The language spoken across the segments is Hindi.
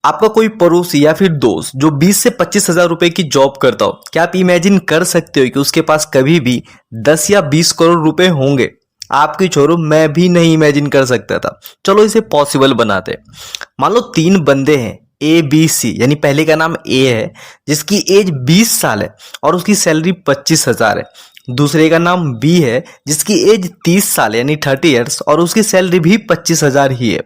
आपका कोई पड़ोसी या फिर दोस्त जो 20 से 25 हजार रुपए की जॉब करता हो, क्या आप इमेजिन कर सकते हो कि उसके पास कभी भी 10 या 20 करोड़ रुपए होंगे? आपकी छोड़ो, मैं भी नहीं इमेजिन कर सकता था। चलो इसे पॉसिबल बनाते हैं। मान लो तीन बंदे हैं, ए बी सी, यानी पहले का नाम ए है जिसकी एज 20 साल है और उसकी सैलरी 25 हजार है। दूसरे का नाम बी है जिसकी एज 30 साल यानी 30 ईयर्स और उसकी सैलरी भी 25 हजार ही है।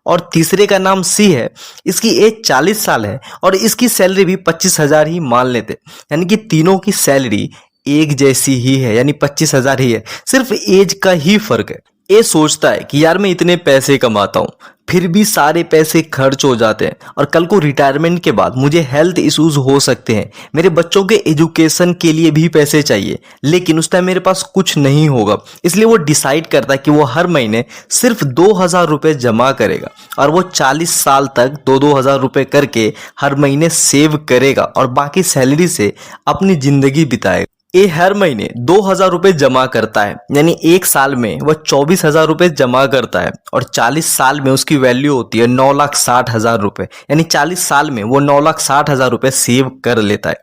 और तीसरे का नाम सी है, इसकी एज 40 साल है और इसकी सैलरी भी 25 हजार ही मान लेते, यानी कि तीनों की सैलरी एक जैसी ही है, यानी 25 हजार ही है, सिर्फ एज का ही फर्क है। ये सोचता है कि यार मैं इतने पैसे कमाता हूँ, फिर भी सारे पैसे खर्च हो जाते हैं और कल को रिटायरमेंट के बाद मुझे हेल्थ इश्यूज हो सकते हैं, मेरे बच्चों के एजुकेशन के लिए भी पैसे चाहिए, लेकिन उस टाइम मेरे पास कुछ नहीं होगा। इसलिए वो डिसाइड करता है कि वो हर महीने सिर्फ 2,000 रुपये जमा करेगा और वो 40 साल तक 2-2 हजार रुपये करके हर महीने सेव करेगा और बाकी सैलरी से अपनी जिंदगी बिताएगा। ये हर महीने 2,000 रुपये जमा करता है, यानी एक साल में वह 24,000 रुपये जमा करता है और 40 साल में उसकी वैल्यू होती है 9,60,000 रुपये, यानी 40 साल में वो 9,60,000 रुपये सेव कर लेता है।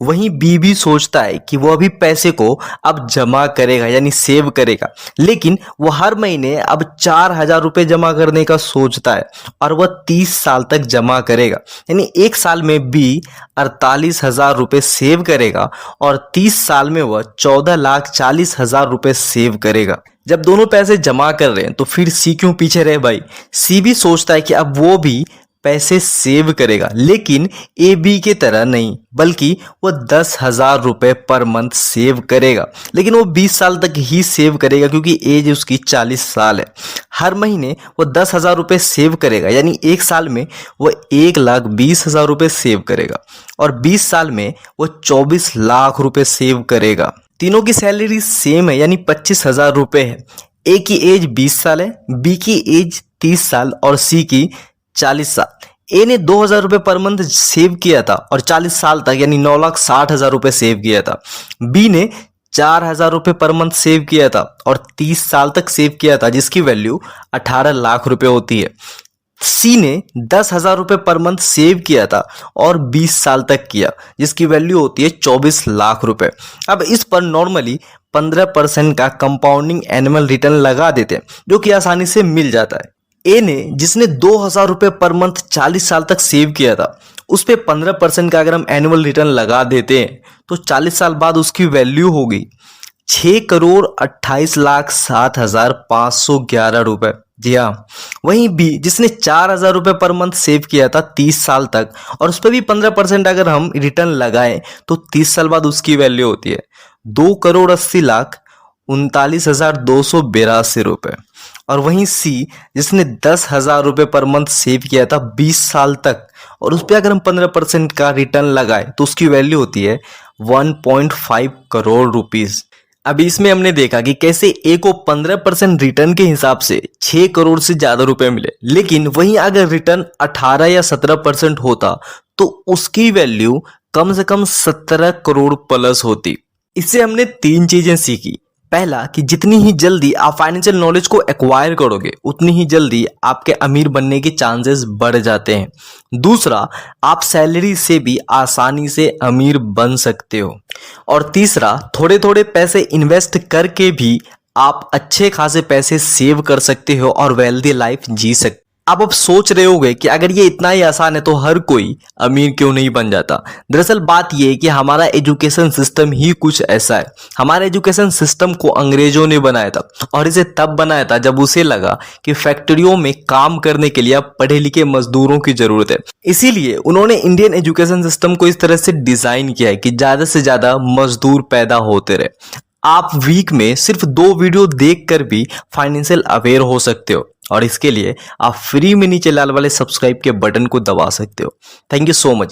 वहीं बी भी सोचता है कि वो अभी पैसे को अब जमा करेगा यानी सेव करेगा, लेकिन वो हर महीने अब 4,000 रुपये जमा करने का सोचता है और वह 30 साल तक जमा करेगा, यानी एक साल में बी 48,000 रुपये सेव करेगा और 30 साल में वह 14,40,000 रुपये सेव करेगा। जब दोनों पैसे जमा कर रहे हैं तो फिर सी क्यों पीछे रहे भाई? सी भी सोचता है कि अब वो भी पैसे सेव करेगा, लेकिन ए बी के तरह नहीं, बल्कि वो 10,000 रुपये पर मंथ सेव करेगा, लेकिन वो 20 साल तक ही सेव करेगा क्योंकि एज उसकी 40 साल है। हर महीने वो 10,000 रुपये सेव करेगा, यानी एक साल में वो 1,20,000 रुपये सेव करेगा और 20 साल में वो 24 लाख रुपये सेव करेगा। तीनों की सैलरी सेम है, यानी 25,000 रुपये है। ए की एज 20 साल है, बी की एज 30 साल और सी की 40 साल। ए ने 2,000 रुपये पर मंथ सेव किया था और 40 साल तक यानी 9,60,000 रुपये सेव किया था। बी ने 4,000 रुपये पर मंथ सेव किया था और 30 साल तक सेव किया था, जिसकी वैल्यू 18 लाख रुपये होती है। सी ने 10,000 रुपये पर मंथ सेव किया था और 20 साल तक किया, जिसकी वैल्यू होती है 24 लाख रुपए। अब इस पर नॉर्मली 15% का कंपाउंडिंग एनुअल रिटर्न लगा देते हैं, जो कि आसानी से मिल जाता है। ए ने, जिसने 2,000 रुपये पर मंथ 40 साल तक सेव किया था, उस पर 15% का अगर हम एनुअल रिटर्न लगा देते हैं तो 40 साल बाद उसकी वैल्यू होगी 6,28,07,511 रुपए। जी हाँ। वहीं बी, जिसने 4,000 रुपये पर मंथ सेव किया था 30 साल तक और उस पर भी 15% अगर हम रिटर्न लगाएं तो 30 साल बाद उसकी वैल्यू होती है 2,80,39,282 रुपये। और वहीं सी, जिसने 10,000 रुपये पर मंथ सेव किया था 20 साल तक और उस पर अगर हम 15% का रिटर्न लगाए तो उसकी वैल्यू होती है 1.5 करोड़ रुपीस। अभी इसमें हमने देखा कि कैसे ए को 15% रिटर्न के हिसाब से 6 करोड़ से ज्यादा रुपए मिले, लेकिन वहीं अगर रिटर्न 18 या 17% होता तो उसकी वैल्यू कम से कम 17 करोड़ प्लस होती। इससे हमने 3 चीजें सीखी। पहला, कि जितनी ही जल्दी आप फाइनेंशियल नॉलेज को एक्वायर करोगे उतनी ही जल्दी आपके अमीर बनने के चांसेस बढ़ जाते हैं। दूसरा, आप सैलरी से भी आसानी से अमीर बन सकते हो। और तीसरा, थोड़े थोड़े पैसे इन्वेस्ट करके भी आप अच्छे खासे पैसे सेव कर सकते हो और वेल्दी लाइफ जी सकते हो। अब सोच रहे होगे कि अगर ये इतना ही आसान है तो हर कोई अमीर क्यों नहीं बन जाता। दरअसल बात ये है कि हमारा एजुकेशन सिस्टम ही कुछ ऐसा है। हमारे एजुकेशन सिस्टम को अंग्रेजों ने बनाया था और इसे तब बनाया था जब उसे लगा कि फैक्ट्रियों में काम करने के लिए अब पढ़े लिखे मजदूरों की जरूरत है। इसीलिए उन्होंने इंडियन एजुकेशन सिस्टम को इस तरह से डिजाइन किया है कि ज्यादा से ज्यादा मजदूर पैदा होते रहे। आप वीक में सिर्फ 2 वीडियो देखकर भी फाइनेंशियल अवेयर हो सकते हो और इसके लिए आप फ्री में नीचे लाल वाले सब्सक्राइब के बटन को दबा सकते हो। Thank you so much.